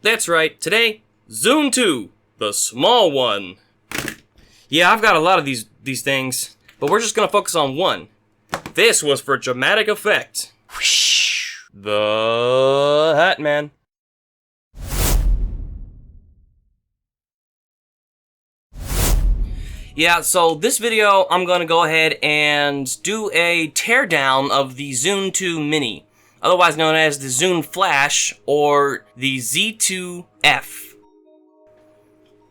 That's right, today, Zune 2, the small one. Yeah, I've got a lot of these things, but we're just gonna focus on one. This was for dramatic effect. Whoosh. The Hat Man. Yeah, so this video, I'm gonna go ahead and do a teardown of the Zune 2 Mini, otherwise known as the Zune Flash or the Z2F.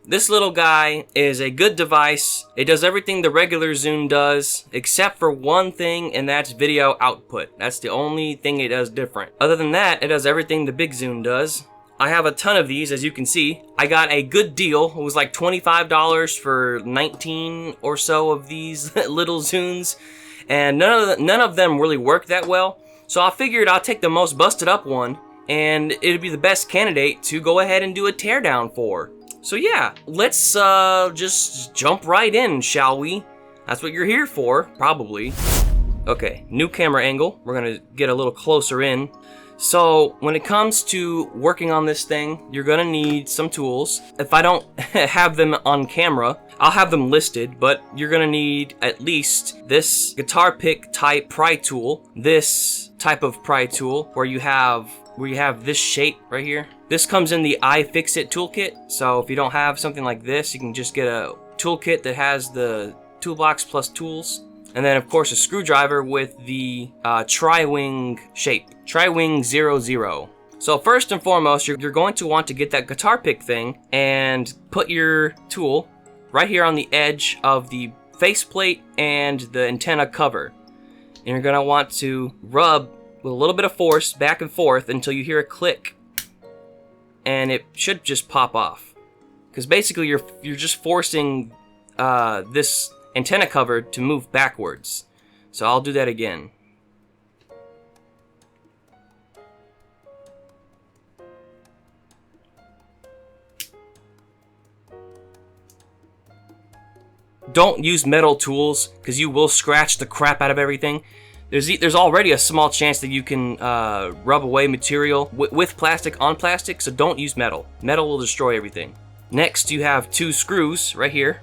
This little guy is a good device. It does everything the regular Zune does, except for one thing, and that's video output. That's the only thing it does different. Other than that, it does everything the big Zune does. I have a ton of these, as you can see. I got a good deal. It was like $25 for 19 or so of these little Zunes, and none of them really work that well. So I figured I'll take the most busted up one, and it'd be the best candidate to go ahead and do a teardown for. So yeah, let's just jump right in, shall we? That's what you're here for, probably. Okay, new camera angle. We're gonna get a little closer in. So when it comes to working on this thing, you're gonna need some tools. If I don't have them on camera, I'll have them listed, but you're gonna need at least this guitar pick type pry tool, this type of pry tool where you have this shape right here. This comes in the iFixit toolkit, so if you don't have something like this, you can just get a toolkit that has the toolbox plus tools. And then of course a screwdriver with the tri-wing shape, tri-wing 00. So first and foremost, you're going to want to get that guitar pick thing and put your tool right here on the edge of the faceplate and the antenna cover. And you're gonna want to rub with a little bit of force back and forth until you hear a click, and it should just pop off. Because basically you're just forcing this antenna cover to move backwards. So I'll do that again. Don't use metal tools because you will scratch the crap out of everything. There's already a small chance that you can rub away material with plastic on plastic, so don't use metal. Metal will destroy everything. Next, you have two screws right here.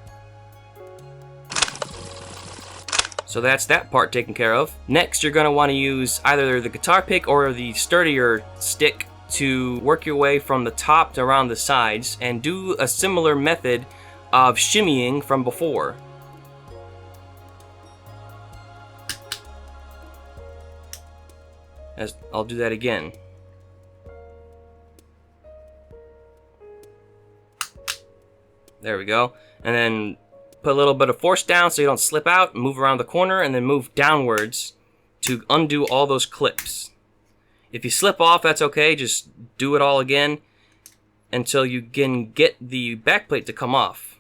So that's that part taken care of. Next, you're going to want to use either the guitar pick or the sturdier stick to work your way from the top to around the sides and do a similar method of shimmying from before. I'll do that again. There we go. And then put a little bit of force down so you don't slip out, move around the corner, and then move downwards to undo all those clips. If you slip off, that's okay. Just do it all again until you can get the backplate to come off.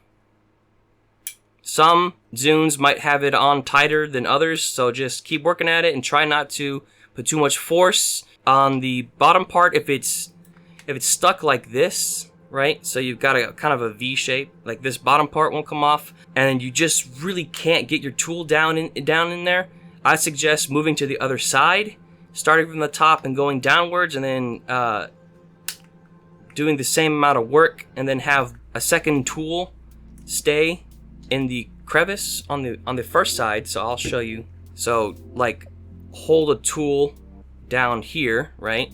Some Zunes might have it on tighter than others, so just keep working at it and try not to put too much force on the bottom part if it's stuck like this, right? So you've got a kind of a V shape, like this bottom part won't come off, and you just really can't get your tool down in there. I suggest moving to the other side, starting from the top and going downwards, and then doing the same amount of work, and then have a second tool stay in the crevice on the first side. So I'll show you. So like, hold a tool down here, right?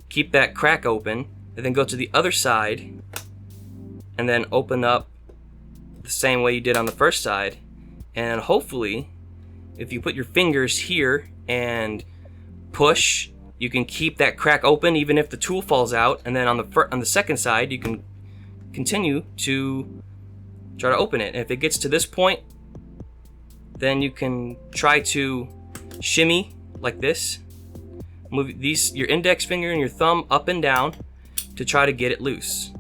Keep that crack open, and then go to the other side, and then open up the same way you did on the first side. And hopefully, if you put your fingers here and push, you can keep that crack open even if the tool falls out. And then on the second side, you can continue to try to open it. And if it gets to this point, then you can try to shimmy like this. Move your index finger and your thumb up and down to try to get it loose.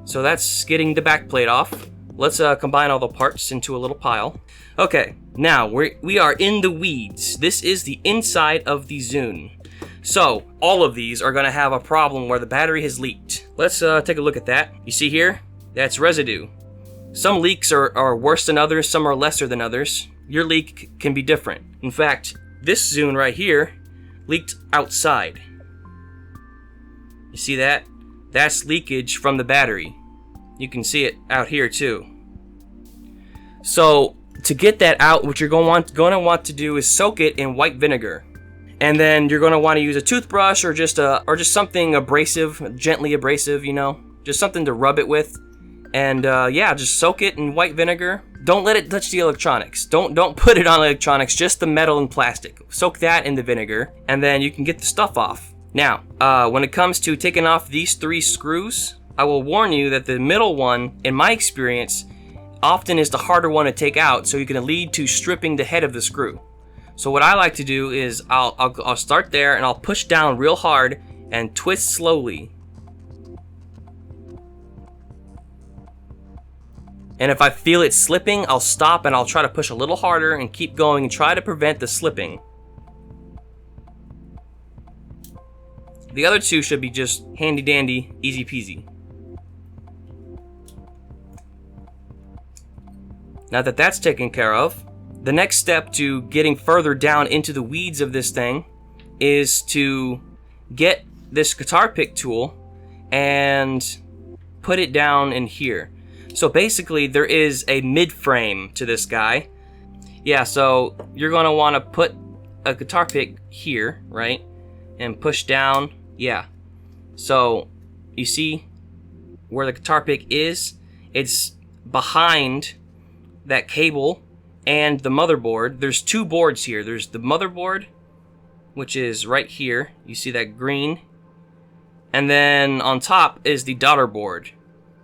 So that's getting the back plate off. Let's combine all the parts into a little pile. Okay, now we are in the weeds. This is the inside of the Zune. So all of these are gonna have a problem where the battery has leaked. Let's take a look at that. You see here? That's residue. Some leaks are worse than others, some are lesser than others. Your leak can be different. In fact, this Zune right here leaked outside. You see that? That's leakage from the battery. You can see it out here too. So to get that out, what you're going to want to do is soak it in white vinegar. And then you're going to want to use a toothbrush or just something abrasive, gently abrasive, you know, just something to rub it with. And yeah, just soak it in white vinegar. Don't let it touch the electronics. Don't put it on electronics, just the metal and plastic. Soak that in the vinegar, and then you can get the stuff off. Now, when it comes to taking off these 3 screws, I will warn you that the middle one, in my experience, often is the harder one to take out, so you can lead to stripping the head of the screw. So what I like to do is I'll start there and I'll push down real hard and twist slowly. And if I feel it slipping, I'll stop and I'll try to push a little harder and keep going and try to prevent the slipping. The other 2 should be just handy dandy, easy peasy. Now that that's taken care of, the next step to getting further down into the weeds of this thing is to get this guitar pick tool and put it down in here. So basically there is a mid-frame to this guy. Yeah, so you're going to want to put a guitar pick here, right? And push down. Yeah. So you see where the guitar pick is? It's behind that cable and the motherboard. There's 2 boards here. There's the motherboard, which is right here. You see that green? And then on top is the daughter board.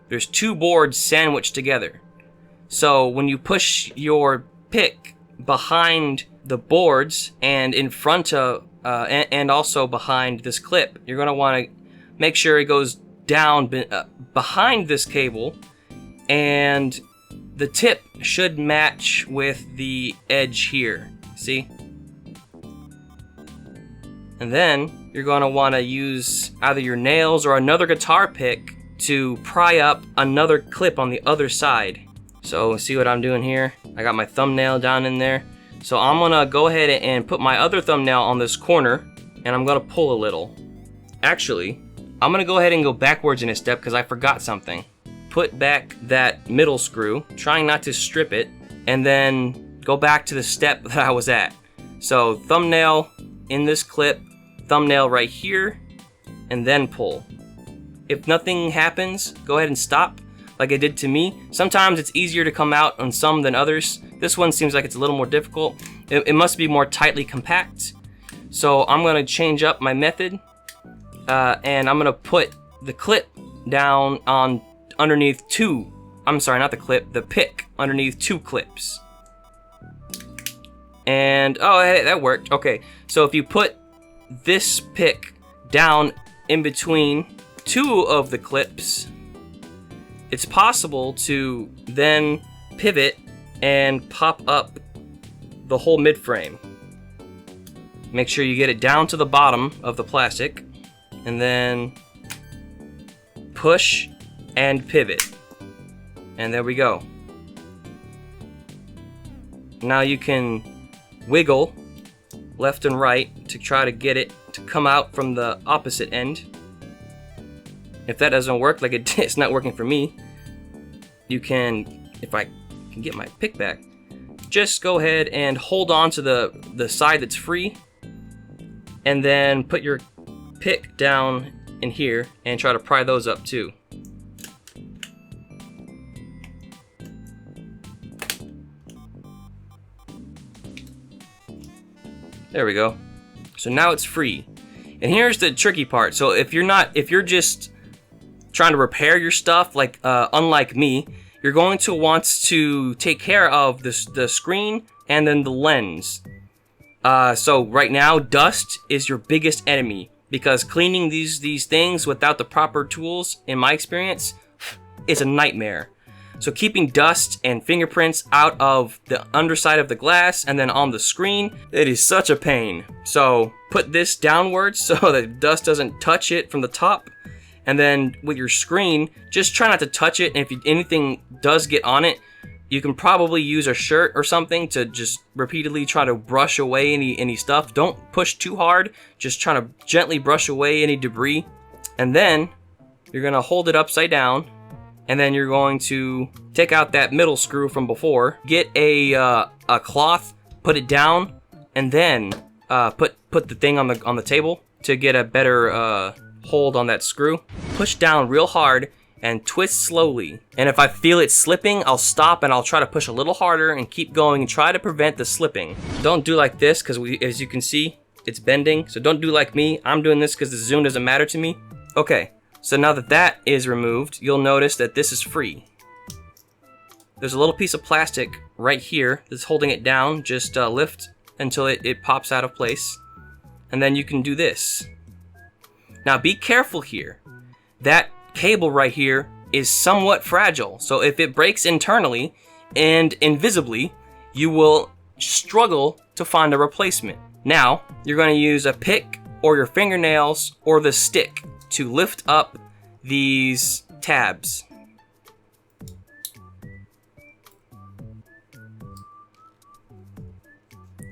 There's 2 boards sandwiched together. So when you push your pick behind the boards and in front of and also behind this clip, you're going to want to make sure it goes down behind this cable, and the tip should match with the edge here. See? And then you're going to want to use either your nails or another guitar pick to pry up another clip on the other side. So see what I'm doing here? I got my thumbnail down in there. So I'm gonna go ahead and put my other thumbnail on this corner, and I'm gonna pull a little. Actually, I'm gonna go ahead and go backwards in a step because I forgot something. Put back that middle screw, trying not to strip it, and then go back to the step that I was at. So thumbnail in this clip, thumbnail right here, and then pull. If nothing happens, go ahead and stop like it did to me. Sometimes it's easier to come out on some than others. This one seems like it's a little more difficult. It must be more tightly compact. So I'm gonna change up my method, and I'm gonna put the clip down on underneath 2. I'm sorry, not the clip, the pick underneath 2 clips. And oh, hey, that worked. Okay, so if you put this pick down in between 2 of the clips, it's possible to then pivot and pop up the whole mid-frame. Make sure you get it down to the bottom of the plastic, and then push and pivot. And there we go. Now you can wiggle left and right to try to get it to come out from the opposite end. If that doesn't work, like it's not working for me, you can, if I can get my pick back, just go ahead and hold on to the side that's free, and then put your pick down in here and try to pry those up too. There we go. So now it's free. And here's the tricky part. So if you're just trying to repair your stuff, like unlike me, you're going to want to take care of the screen and then the lens. So right now, dust is your biggest enemy, because cleaning these things without the proper tools, in my experience, is a nightmare. So keeping dust and fingerprints out of the underside of the glass and then on the screen, it is such a pain. So put this downwards so that dust doesn't touch it from the top. And then with your screen, just try not to touch it. And if anything does get on it, you can probably use a shirt or something to just repeatedly try to brush away any stuff. Don't push too hard. Just try to gently brush away any debris. And then you're gonna hold it upside down, and then you're going to take out that middle screw from before, get a cloth, put it down, and then put the thing on the table to get a better hold on that screw. Push down real hard and twist slowly. And if I feel it slipping, I'll stop and I'll try to push a little harder and keep going and try to prevent the slipping. Don't do like this, because as you can see, it's bending. So don't do like me. I'm doing this because the Zune doesn't matter to me. Okay, so now that that is removed, you'll notice that this is free. There's a little piece of plastic right here that's holding it down. Just lift until it pops out of place. And then you can do this. Now be careful here. That cable right here is somewhat fragile. So if it breaks internally and invisibly, you will struggle to find a replacement. Now, you're going to use a pick or your fingernails or the stick to lift up these tabs.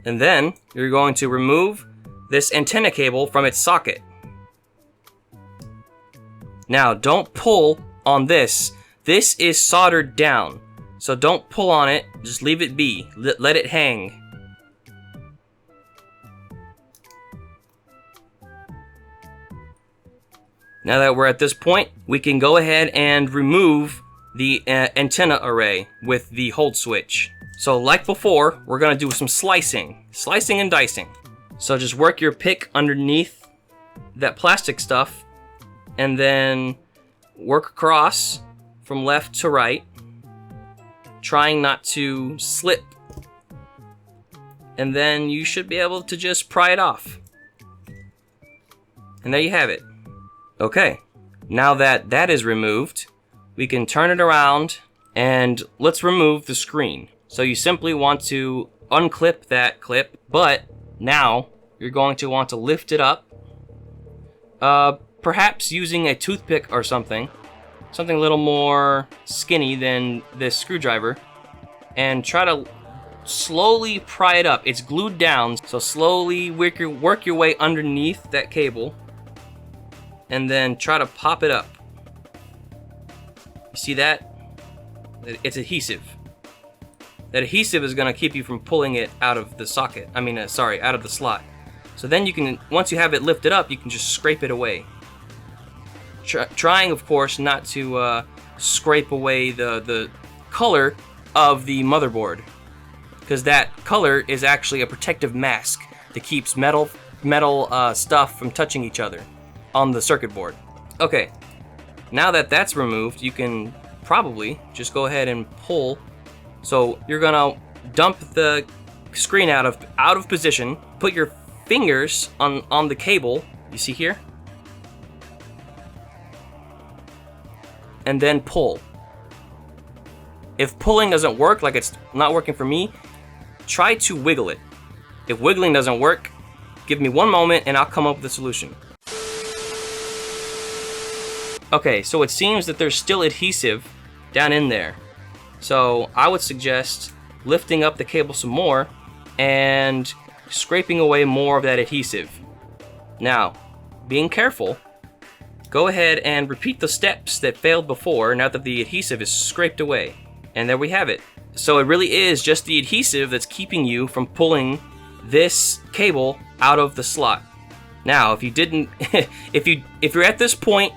And then you're going to remove this antenna cable from its socket. Now, don't pull on this. This is soldered down, so don't pull on it. Just leave it be. Let it hang. Now that we're at this point, we can go ahead and remove the antenna array with the hold switch. So like before, we're gonna do some slicing and dicing. So just work your pick underneath that plastic stuff and then work across from left to right, trying not to slip. And then you should be able to just pry it off. And there you have it. Okay, now that that is removed, we can turn it around and let's remove the screen. So you simply want to unclip that clip, but now you're going to want to lift it up, perhaps using a toothpick or something a little more skinny than this screwdriver, and try to slowly pry it up. It's glued down, so slowly work your way underneath that cable, and then try to pop it up. You see that? It's adhesive. That adhesive is going to keep you from pulling it out of the socket. Out of the slot. So then you can, once you have it lifted up, you can just scrape it away. Trying, of course, not to scrape away the color of the motherboard, because that color is actually a protective mask that keeps metal stuff from touching each other on the circuit board. Okay, now that that's removed, you can probably just go ahead and pull. So you're gonna dump the screen out of position, put your fingers on the cable, you see here, and then pull. If pulling doesn't work, like it's not working for me, try to wiggle it. If wiggling doesn't work, give me one moment and I'll come up with a solution. Okay, so it seems that there's still adhesive down in there. So I would suggest lifting up the cable some more and scraping away more of that adhesive. Now, being careful, go ahead and repeat the steps that failed before now that the adhesive is scraped away. And there we have it. So it really is just the adhesive that's keeping you from pulling this cable out of the slot. Now, if you didn't, if you're at this point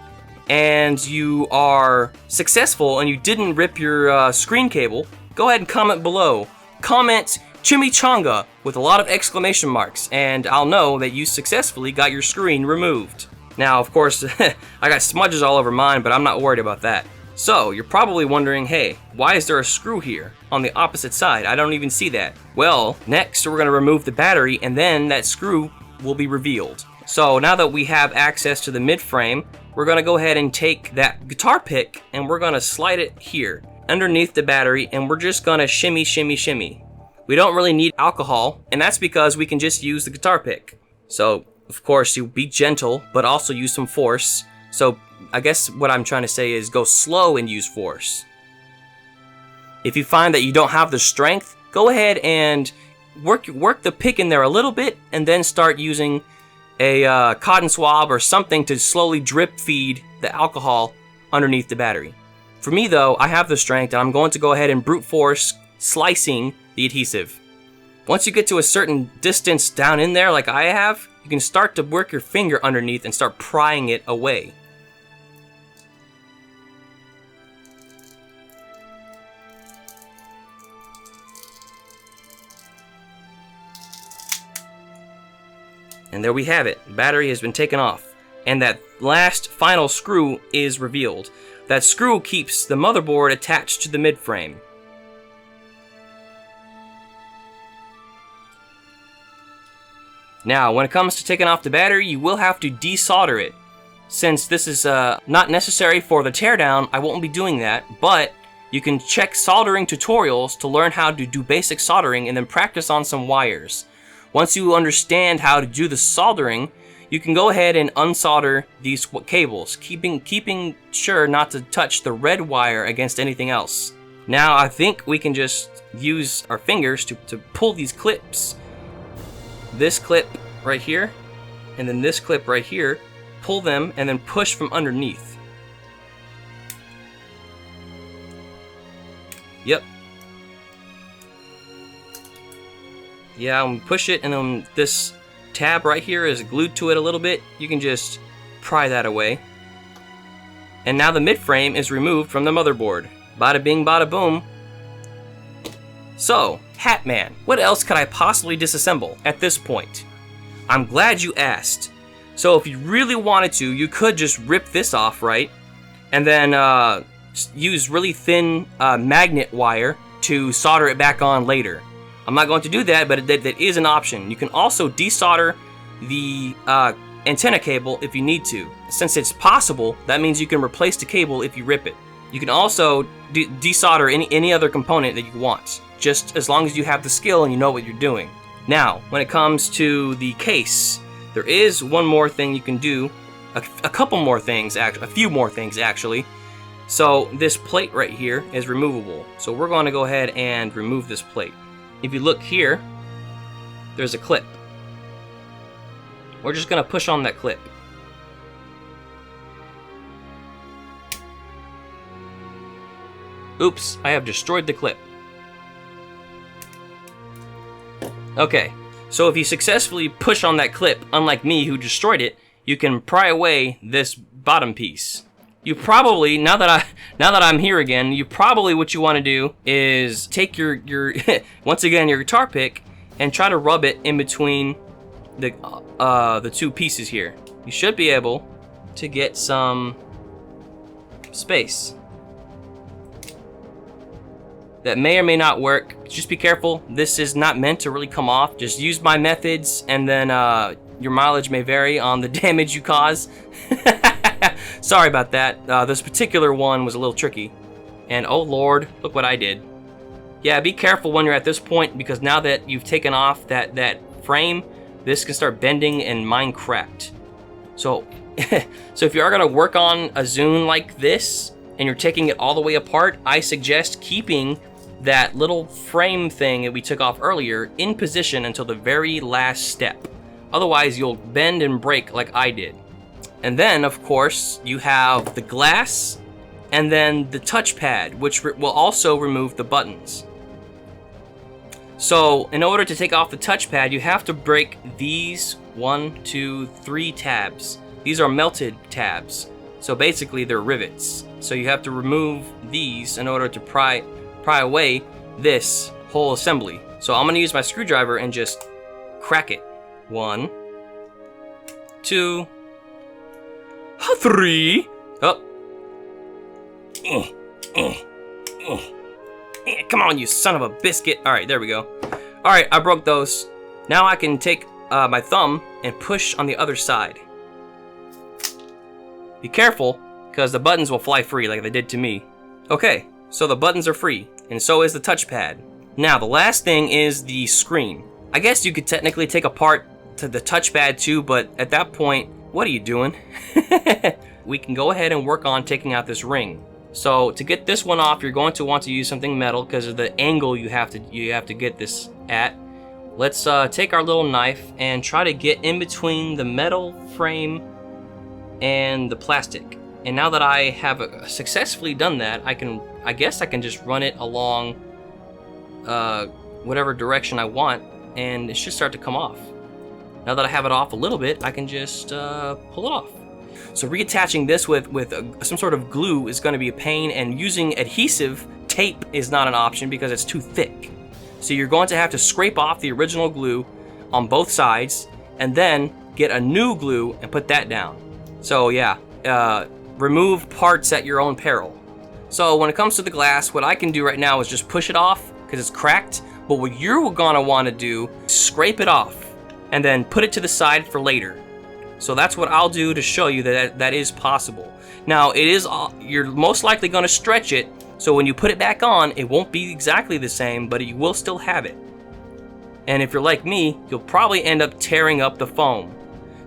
and you are successful and you didn't rip your screen cable, go ahead and comment below. Comment chimichanga with a lot of exclamation marks, and I'll know that you successfully got your screen removed. Now, of course, I got smudges all over mine, but I'm not worried about that. So, you're probably wondering, hey, why is there a screw here on the opposite side? I don't even see that. Well, next we're going to remove the battery, and then that screw will be revealed. So, now that we have access to the midframe, we're going to go ahead and take that guitar pick, and we're going to slide it here underneath the battery, and we're just going to shimmy, shimmy, shimmy. We don't really need alcohol, and that's because we can just use the guitar pick. So, of course, you be gentle, but also use some force. So, I guess what I'm trying to say is go slow and use force. If you find that you don't have the strength, go ahead and work the pick in there a little bit, and then start using a cotton swab or something to slowly drip feed the alcohol underneath the battery. For me though, I have the strength and I'm going to go ahead and brute force slicing the adhesive. Once you get to a certain distance down in there like I have, you can start to work your finger underneath and start prying it away. And there we have it. The battery has been taken off. And that last final screw is revealed. That screw keeps the motherboard attached to the midframe. Now, when it comes to taking off the battery, you will have to desolder it. Since this is not necessary for the teardown, I won't be doing that, but you can check soldering tutorials to learn how to do basic soldering and then practice on some wires. Once you understand how to do the soldering, you can go ahead and unsolder these cables, keeping sure not to touch the red wire against anything else. Now, I think we can just use our fingers to pull these clips. This clip right here, and then this clip right here, pull them and then push from underneath. Yep. Yeah, push it, and then this tab right here is glued to it a little bit. You can just pry that away. And now the midframe is removed from the motherboard. Bada bing, bada boom. So, Hatman, what else could I possibly disassemble at this point? I'm glad you asked. So if you really wanted to, you could just rip this off, right? And then use really thin magnet wire to solder it back on later. I'm not going to do that, but that is an option. You can also desolder the antenna cable if you need to. Since it's possible, that means you can replace the cable if you rip it. You can also desolder any other component that you want, just as long as you have the skill and you know what you're doing. Now, when it comes to the case, there is one more thing you can do, a couple more things, a few more things actually. So this plate right here is removable. So we're going to go ahead and remove this plate. If you look here, there's a clip. We're just going to push on that clip. Oops, I have destroyed the clip. Okay, so if you successfully push on that clip, unlike me who destroyed it, you can pry away this bottom piece. You probably, now that I'm here again, you probably what you want to do is take your once again your guitar pick and try to rub it in between the two pieces here. You should be able to get some space. That may or may not work. Just be careful. This is not meant to really come off. Just use my methods, and then your mileage may vary on the damage you cause. Sorry about that. This particular one was a little tricky. And oh lord, look what I did. Yeah, be careful when you're at this point, because now that you've taken off that frame, this can start bending and mine cracked. So, so if you are gonna work on a Zune like this, and you're taking it all the way apart, I suggest keeping that little frame thing that we took off earlier in position until the very last step. Otherwise, you'll bend and break like I did. And then, of course, you have the glass and then the touchpad, which will also remove the buttons. So, in order to take off the touchpad, you have to break these 1, 2, 3 tabs. These are melted tabs. So basically, they're rivets. So you have to remove these in order to pry away this whole assembly. So I'm gonna use my screwdriver and just crack it. 1, 2, 3. Oh. Come on, you son of a biscuit. All right, there we go. All right, I broke those. Now I can take my thumb and push on the other side. Be careful, because the buttons will fly free like they did to me. Okay, so the buttons are free, and so is the touchpad. Now, the last thing is the screen. I guess you could technically take apart to the touchpad too, but at that point, what are you doing? We can go ahead and work on taking out this ring. So to get this one off, you're going to want to use something metal because of the angle you have to get this at. let's take our little knife and try to get in between the metal frame and the plastic. And now that I have successfully done that, I guess I can just run it along whatever direction I want, and it should start to come off. Now that I have it off a little bit, I can just pull it off. So reattaching this with some sort of glue is going to be a pain, and using adhesive tape is not an option because it's too thick. So you're going to have to scrape off the original glue on both sides and then get a new glue and put that down. So yeah, remove parts at your own peril. So when it comes to the glass, what I can do right now is just push it off because it's cracked, but what you're gonna want to do is scrape it off and then put it to the side for later. So that's what I'll do to show you that that is possible. Now you're most likely going to stretch it, so when you put it back on, it won't be exactly the same, but you will still have it. And if you're like me, you'll probably end up tearing up the foam.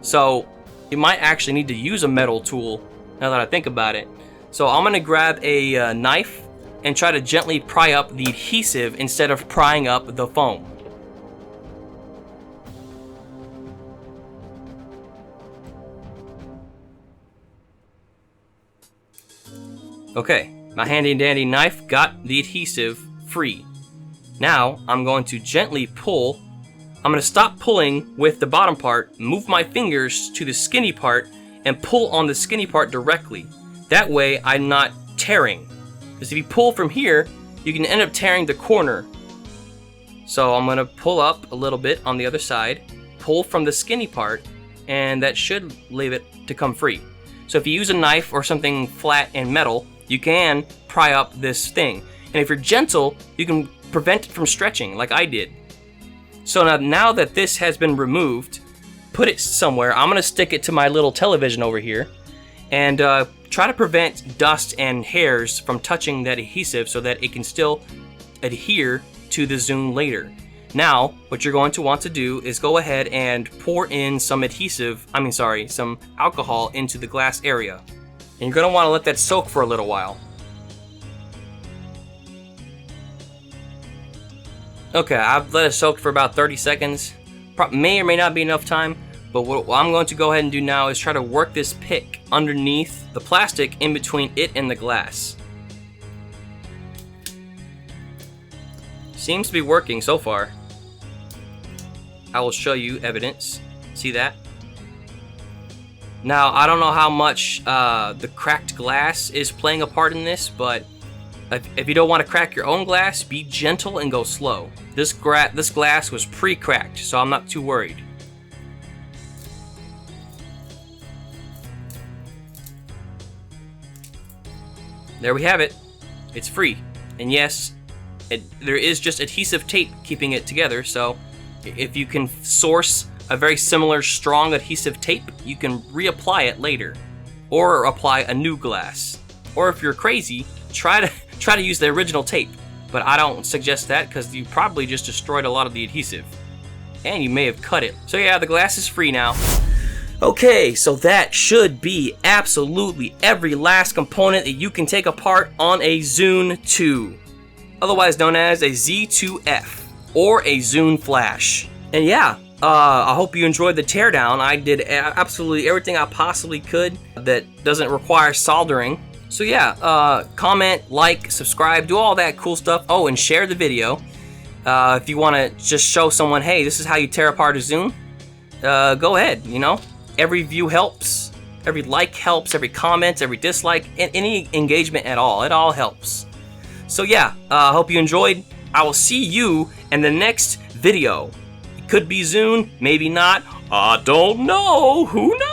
So you might actually need to use a metal tool now that I think about it. So I'm going to grab a knife and try to gently pry up the adhesive instead of prying up the foam. Okay, my handy dandy knife got the adhesive free. Now I'm going to gently pull. I'm going to stop pulling with the bottom part, move my fingers to the skinny part, and pull on the skinny part directly. That way I'm not tearing. Because if you pull from here, you can end up tearing the corner. So I'm going to pull up a little bit on the other side, pull from the skinny part, and that should leave it to come free. So if you use a knife or something flat and metal, you can pry up this thing. And if you're gentle, you can prevent it from stretching like I did. So now that this has been removed, put it somewhere. I'm going to stick it to my little television over here and try to prevent dust and hairs from touching that adhesive so that it can still adhere to the Zune later. Now, what you're going to want to do is go ahead and pour in some some alcohol into the glass area. And you're going to want to let that soak for a little while. Okay, I've let it soak for about 30 seconds. May or may not be enough time, but what I'm going to go ahead and do now is try to work this pick underneath the plastic in between it and the glass. Seems to be working so far. I will show you evidence. See that? Now, I don't know how much the cracked glass is playing a part in this, but if you don't want to crack your own glass, be gentle and go slow. This glass was pre-cracked, so I'm not too worried. There we have it. It's free. And yes, there is just adhesive tape keeping it together, so if you can source a very similar strong adhesive tape, you can reapply it later, or apply a new glass. Or if you're crazy, try to use the original tape, but I don't suggest that because you probably just destroyed a lot of the adhesive, and you may have cut it. So yeah, the glass is free now. Okay, so that should be absolutely every last component that you can take apart on a Zune 2, otherwise known as a Z2F or a Zune Flash. And yeah, I hope you enjoyed the teardown. I did absolutely everything I possibly could that doesn't require soldering. So yeah, comment, like, subscribe, do all that cool stuff. Oh, and share the video. If you want to just show someone, hey, this is how you tear apart a Zune, go ahead, you know. Every view helps, every like helps, every comment, every dislike, and any engagement at all. It all helps. So yeah, I hope you enjoyed. I will see you in the next video. It could be Zune, maybe not. I don't know. Who knows?